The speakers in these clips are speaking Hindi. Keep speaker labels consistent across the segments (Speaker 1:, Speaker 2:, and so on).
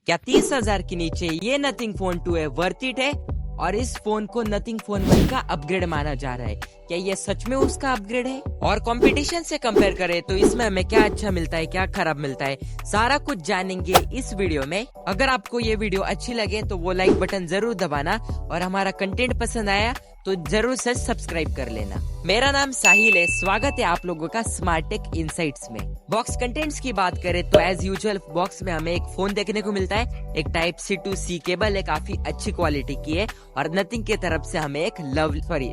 Speaker 1: क्या 30,000 के नीचे ये नथिंग फोन 2 है वर्थ इट है? और इस फोन को नथिंग फोन 1 का अपग्रेड माना जा रहा है। क्या ये सच में उसका अपग्रेड है? और कंपटीशन से कंपेयर करें तो इसमें हमें क्या अच्छा मिलता है, क्या खराब मिलता है, सारा कुछ जानेंगे इस वीडियो में। अगर आपको ये वीडियो अच्छी लगे तो वो लाइक बटन जरूर दबाना और हमारा कंटेंट पसंद आया तो जरूर से सब्सक्राइब कर लेना। मेरा नाम साहिल है, स्वागत है आप लोगों का स्मार्ट टेक इनसाइट्स में। बॉक्स कंटेंट्स की बात करें तो एज यूजुअल बॉक्स में हमें एक फोन देखने को मिलता है, एक type C to C cable है, काफी अच्छी क्वालिटी की है, और नथिंग के तरफ से हमें एक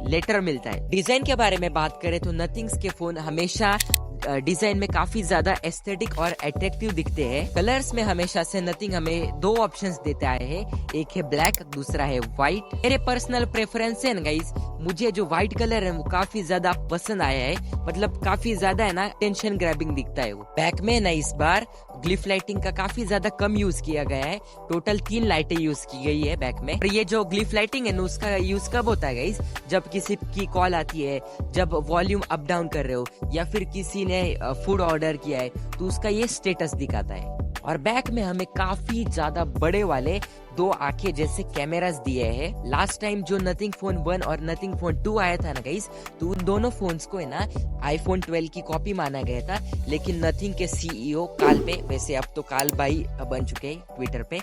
Speaker 1: लेटर मिलता है। डिजाइन के बारे में बात करें तो नथिंग्स के फोन हमेशा डिजाइन में काफी ज्यादा एस्थेटिक और अट्रैक्टिव दिखते हैं। कलर्स में हमेशा से नथिंग हमें दो ऑप्शंस देते आए हैं, एक है ब्लैक, दूसरा है व्हाइट। मेरे पर्सनल प्रेफरेंस है गाइस, मुझे जो व्हाइट कलर है वो काफी ज्यादा पसंद आया है, मतलब काफी ज्यादा है ना टेंशन ग्रैबिंग दिखता है वो। बैक में ना इस बार ग्लिफ लाइटिंग का काफी ज्यादा कम यूज किया गया है, टोटल 3 लाइटें यूज की गई है बैक में। और ये जो ग्लिफ लाइटिंग है ना उसका यूज कब होता है गाइस? जब किसी की कॉल आती है, जब वॉल्यूम अप डाउन कर रहे हो, या फिर किसी ने फूड ऑर्डर किया है तो उसका ये स्टेटस दिखाता है। और बैक में हमें काफी ज्यादा बड़े वाले 2 आंखें जैसे कैमरास दिए हैं। लास्ट टाइम जो नथिंग फोन 1 और नथिंग फोन 2 आया था ना गाइस, तो उन दोनों फोन्स को है ना आईफोन 12 की कॉपी माना गया था, लेकिन नथिंग के सीईओ काल पे, वैसे अब तो काल भाई बन चुके हैं ट्विटर पे,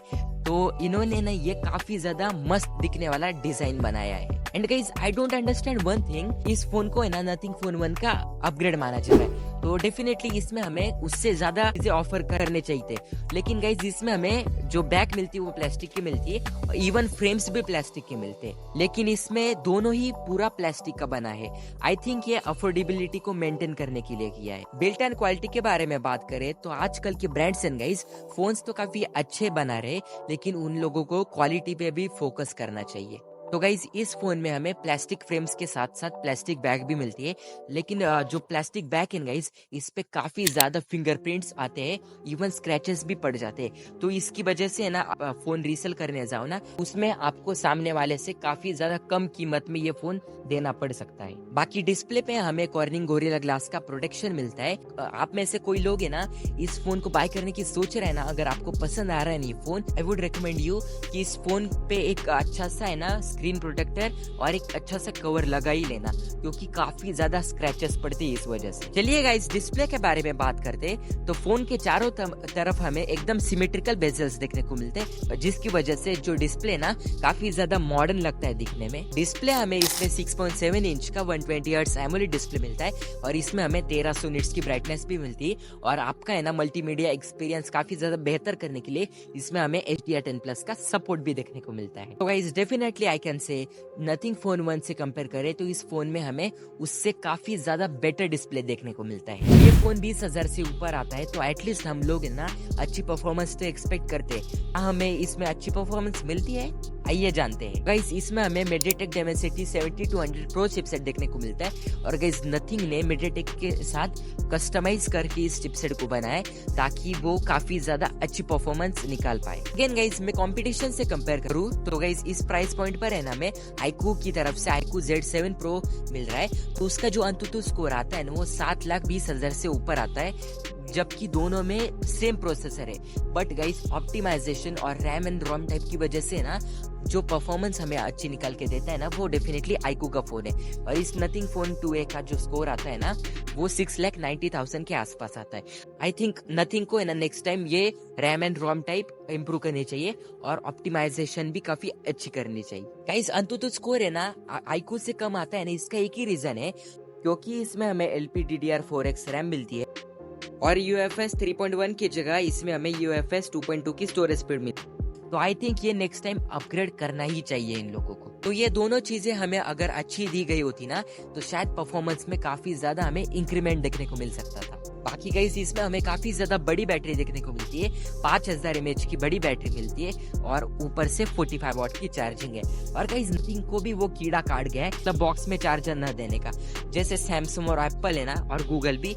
Speaker 1: तो इन्होंने ना ये काफी ज्यादा मस्त दिखने वाला डिजाइन बनाया है। And guys I don't understand one thing, इस फोन को है ना नथिंग फोन 1 का अपग्रेड माना जा रहा है, तो डेफिनेटली इसमें हमें उससे ज्यादा चीजें ऑफर करने चाहिए थे। लेकिन गाइस इसमें हमें जो बैक मिलती है वो प्लास्टिक की मिलती है, इवन फ्रेम्स भी प्लास्टिक के मिलते हैं, लेकिन इसमें दोनों ही पूरा प्लास्टिक का बना है। आई थिंक ये अफोर्डेबिलिटी को मेंटेन करने के लिए किया है। बिल्ट इन क्वालिटी के बारे में बात करें तो आजकल के ब्रांड्स एंड गाइस फोन्स तो काफी अच्छे बना रहे, लेकिन उन लोगों को क्वालिटी पे भी फोकस करना चाहिए। तो गाइज इस फोन में हमें प्लास्टिक फ्रेम्स के साथ साथ प्लास्टिक बैग भी मिलती है, लेकिन जो प्लास्टिक बैग है गाइज इस पे काफी ज्यादा फिंगरप्रिंट्स आते हैं, इवन स्क्रैचेस भी पड़ जाते हैं। तो इसकी वजह से है ना फोन रीसेल करने जाओ ना, उसमें आपको सामने वाले से काफी ज्यादा कम कीमत में ये फोन देना पड़ सकता है। बाकी डिस्प्ले पे हमें कॉर्निंग गोरिल्ला ग्लास का प्रोटेक्शन मिलता है। आप में से कोई लोग है ना इस फोन को बाय करने की सोच रहे हैं ना, अगर आपको पसंद आ रहा है ना ये phone, I would recommend you कि इस फोन पे एक अच्छा सा है ना स्क्रीन प्रोटेक्टर और एक अच्छा सा कवर लगा ही लेना, क्योंकि काफी ज्यादा स्क्रैचेस पड़ती है इस वजह से। चलिए गाइस डिस्प्ले के बारे में बात करते तो फोन के चारों तरफ हमें एकदम सिमेट्रिकल बेजल्स देखने को मिलते हैं, जिसकी वजह से जो डिस्प्ले ना काफी ज्यादा मॉडर्न लगता है दिखने में। डिस्प्ले हमें इसमें 6.7 इंच का 120 हर्ट्ज एमोलेड डिस्प्ले मिलता है, और इसमें हमें 1300 निट्स की ब्राइटनेस भी मिलती है, और आपका है ना मल्टीमीडिया एक्सपीरियंस काफी ज्यादा बेहतर करने के लिए इसमें हमें HDR10+ का सपोर्ट भी देखने को मिलता है। तो guys definitely I can say nothing phone 1 से कंपेयर करें तो इस फोन में हमें उससे काफी ज्यादा बेटर डिस्प्ले देखने को मिलता है। ये फोन 20,000 से ऊपर आता है, तो एटलीस्ट हम लोग है ना अच्छी परफॉर्मेंस तो एक्सपेक्ट करते हैं। हमें इसमें अच्छी परफॉर्मेंस मिलती है, आइए जानते हैं। गाइस इसमें हमें MediaTek Dimensity 7200 Pro चिपसेट देखने को मिलता है, और गाइस नथिंग ने MediaTek के साथ कस्टमाइज करके इस चिपसेट को बनाया ताकि वो काफी ज्यादा अच्छी परफॉर्मेंस निकाल पाए। अगेन गाइस मैं कंपटीशन से कंपेयर करूँ तो गाइस इस प्राइस पॉइंट पर है ना हमें iQOO की तरफ से iQOO Z7 Pro मिल रहा है, तो उसका जो अंतुतु स्कोर आता है ना वो 7,20,000 से ऊपर आता है, जबकि दोनों में सेम प्रोसेसर है। बट गाइस ऑप्टिमाइजेशन और रैम एंड रोम टाइप की वजह से ना जो परफॉर्मेंस हमें अच्छी निकाल के देता है ना वो डेफिनेटली iQOO का फोन है। और इस नथिंग फोन 2A का जो स्कोर आता है ना वो 6,90,000 के आसपास आता है। आई थिंक नथिंग को है ना नेक्स्ट टाइम ये RAM and ROM type improve करनी चाहिए, और ऑप्टिमाइजेशन भी काफी अच्छी करनी चाहिए। गाइस अंतुतु स्कोर है ना iQOO से कम आता है ना, इसका एक ही रीजन है, क्योंकि इसमें हमें LPDDR4X रैम मिलती है, और UFS 3.1 की जगह इसमें हमें UFS 2.2 की स्टोरेज स्पीड मिलती है। तो आई थिंक ये नेक्स्ट टाइम अपग्रेड करना ही चाहिए इन लोगों को। तो ये दोनों चीजें हमें अगर अच्छी दी गई होती ना तो शायद परफॉर्मेंस में काफी ज्यादा हमें इंक्रीमेंट देखने को मिल सकता था। बाकी गाइस इसमें हमें काफी ज्यादा बड़ी बैटरी देखने को मिलती है, 5000 mAh की बड़ी बैटरी मिलती है, और ऊपर से 45 वाट की चार्जिंग है। और गाइस नथिंग को भी वो कीड़ा काट गया है मतलब बॉक्स में चार्जर न देने का, जैसे सैमसंग और एप्पल है ना और गूगल भी,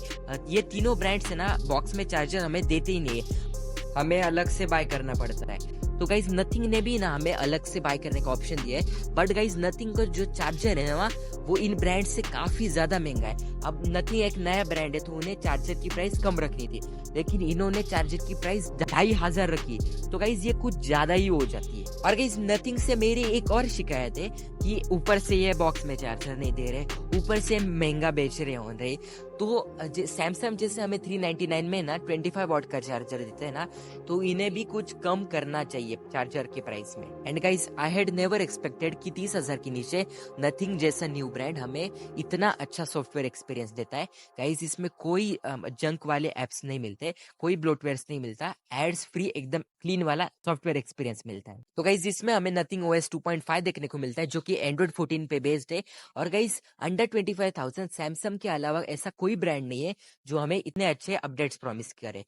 Speaker 1: ये तीनों ब्रांड्स है ना बॉक्स में चार्जर हमें देते ही नहीं है, हमें अलग से बाय करना पड़ता है। तो गाइज नथिंग ने भी ना हमें अलग से बाय करने का ऑप्शन दिया है, बट गाइज नथिंग का जो चार्जर है ना वो इन ब्रांड से काफी ज्यादा महंगा है। अब नथिंग एक नया ब्रांड है तो उन्हें चार्जर की प्राइस कम रखनी थी, लेकिन इन्होंने चार्जर की प्राइस 2500 रखी, तो गाइज ये कुछ ज्यादा ही हो जाती है। और गाइज नथिंग से मेरी एक और शिकायत है कि ऊपर से ये बॉक्स में चार्जर नहीं दे रहे, ऊपर से महंगा बेच रहे हो रहे। तो सैमसंग जैसे हमें 399 में ना 25 वॉट का चार्जर देते हैं ना, तो इन्हें भी कुछ कम करना चाहिए चार्जर के प्राइस में। And guys I had never expected कि 30,000 के नीचे नथिंग जैसा न्यू ब्रांड हमें इतना अच्छा सॉफ्टवेयर एक्सपीरियंस देता है। गाइस इसमें कोई जंक वाले एप्स नहीं मिलते, कोई ब्लोटवेयर्स नहीं मिलता, एड्स फ्री एकदम क्लीन वाला सॉफ्टवेयर एक्सपीरियंस मिलता है। तो गाइस इसमें हमें नथिंग OS 2.5 देखने को मिलता है जो कि एंड्रॉइड 14 पे बेस्ड है। और गाइस अंडर 25,000 सैमसंग के अलावा ऐसा कोई ब्रांड नहीं है जो हमें इतने अच्छे अपडेट्स प्रॉमिस करे।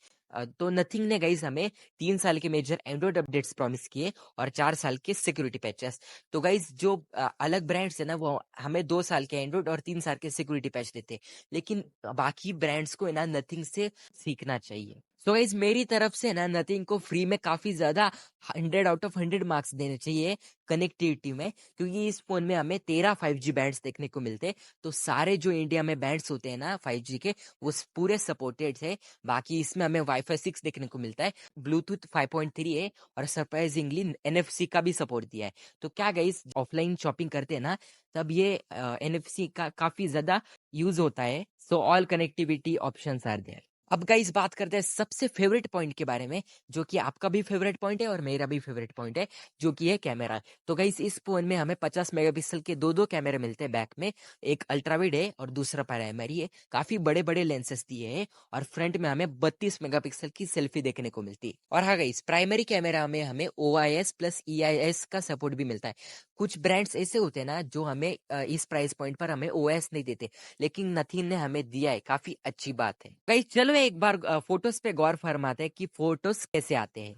Speaker 1: तो नथिंग ने गाइस हमें 3 साल के मेजर एंड्रॉइड अपडेट्स प्रॉमिस किए और 4 साल के सिक्योरिटी पैचेस। तो गाइस जो अलग ब्रांड्स है ना वो हमें 2 साल के एंड्रॉइड और 3 साल के सिक्योरिटी पैच देते, लेकिन बाकी ब्रांड्स को ना नथिंग से सीखना चाहिए। सो गाइस मेरी तरफ से ना नथिंग को फ्री में काफी ज्यादा 100 आउट ऑफ 100 मार्क्स देने चाहिए कनेक्टिविटी में, क्योंकि इस फोन में हमें 13 5G बैंड्स देखने को मिलते हैं। तो सारे जो इंडिया में बैंड्स होते हैं ना 5G के वो पूरे सपोर्टेड है। बाकी इसमें हमें वाईफाई 6 देखने को मिलता है, ब्लूटूथ 5.3 है और सरप्राइजिंगली NFC का भी सपोर्ट दिया है। तो क्या गाइस ऑफलाइन शॉपिंग करते हैं ना तब ये NFC का काफी ज्यादा यूज होता है। So all connectivity options are there. अब गाइस बात करते हैं सबसे फेवरेट पॉइंट के बारे में, जो कि आपका भी फेवरेट पॉइंट है और मेरा भी फेवरेट पॉइंट है, जो कि है कैमरा। तो गाइस इस फोन में हमें 50 मेगापिक्सल के दो कैमरे मिलते हैं बैक में, एक अल्ट्रावाइड है और दूसरा प्राइमरी है। काफी बड़े बड़े लेंसेस दिए हैं और फ्रंट में हमें 32 मेगापिक्सल की सेल्फी देखने को मिलती है। और हाँ गाइस प्राइमरी कैमरा में हमें OIS प्लस EIS का सपोर्ट भी मिलता है। कुछ ब्रांड्स ऐसे होते हैं ना जो हमें इस प्राइस पॉइंट पर हमें OIS नहीं देते, लेकिन नथिंग ने हमें दिया है, काफी अच्छी बात है। गाइस चलो एक बार फोटोज पे गौर फरमाते हैं कि फोटोज कैसे आते हैं।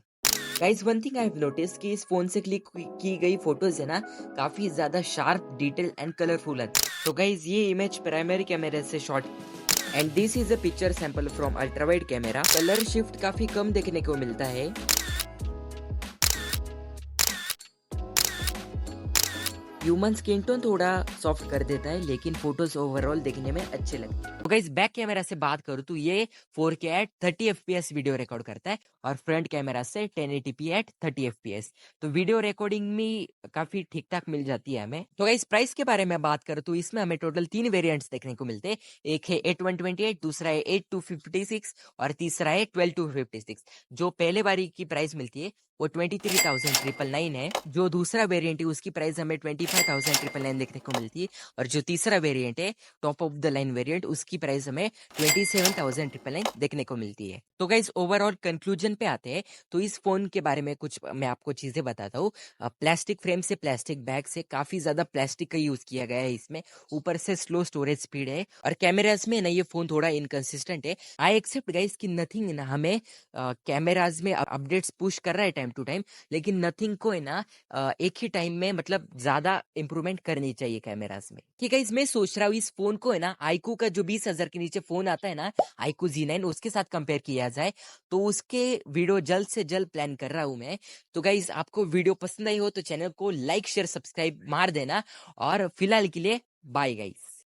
Speaker 1: Guys one thing I have notice कि इस फोन से क्लिक की गई फोटोज है ना काफी ज्यादा शार्प, डिटेल एंड कलरफुल है। तो गाइस ये इमेज प्राइमरी कैमरे से shot and this is a picture sample from ultrawide camera. Colour shift काफी कम देखने को मिलता है। ह्यूमन स्किन टोन थोड़ा सॉफ्ट कर देता है, लेकिन फोटोज ओवरऑल देखने में अच्छे लगते हैं। तो गाइस बैक कैमरा से बात करूँ तो ये 4K eight 30 FPS video record करता है और फ्रंट कैमरा से 1080p एट 30 FPS। तो वीडियो रिकॉर्डिंग में काफी ठीक ठाक मिल जाती है हमें। तो गाइस प्राइस के बारे में बात करूँ तो इसमें हमें टोटल 3 वेरिएंट्स देखने को मिलते हैं। एक है 8128, दूसरा है 8256 और तीसरा है 12256। जो पहले बारी की प्राइस मिलती है वो 23,999 है। जो दूसरा वेरिएंट है उसकी प्राइस हमें 25,999 देखने को मिलती है और जो तीसरा वेरिएंट है top of the line variant उसकी प्राइस हमें 27,999 देखने को मिलती है। तो गाइस ओवरऑल कंक्लूजन पे आते हैं। तो इस फोन के बारे में कुछ मैं आपको चीजें बताता हूँ। प्लास्टिक फ्रेम से प्लास्टिक बैग से काफी ज्यादा प्लास्टिक का यूज किया गया है इसमें। ऊपर से स्लो स्टोरेज स्पीड है और कैमराज में ना ये फोन थोड़ा इनकंसिस्टेंट है। आई एक्सेप्ट गाइस कि नथिंग ना हमें कैमराज में अपडेट्स पुश कर रहा है टाइम टू टाइम, लेकिन नथिंग को है ना एक ही टाइम में मतलब ज्यादा इंप्रूवमेंट करनी चाहिए कैमराज में। ठीक है, इसमें सोच रहा हूँ इस फोन को है ना आईकू का जो 20,000 के नीचे फोन आता है ना आईकू Z9 उसके साथ कंपेयर किया जाए, तो उसके वीडियो जल्द से जल्द प्लान कर रहा हूँ मैं। तो गाइस आपको वीडियो पसंद आई हो तो चैनल को लाइक शेयर सब्सक्राइब मार देना और फिलहाल के लिए बाय गाइस।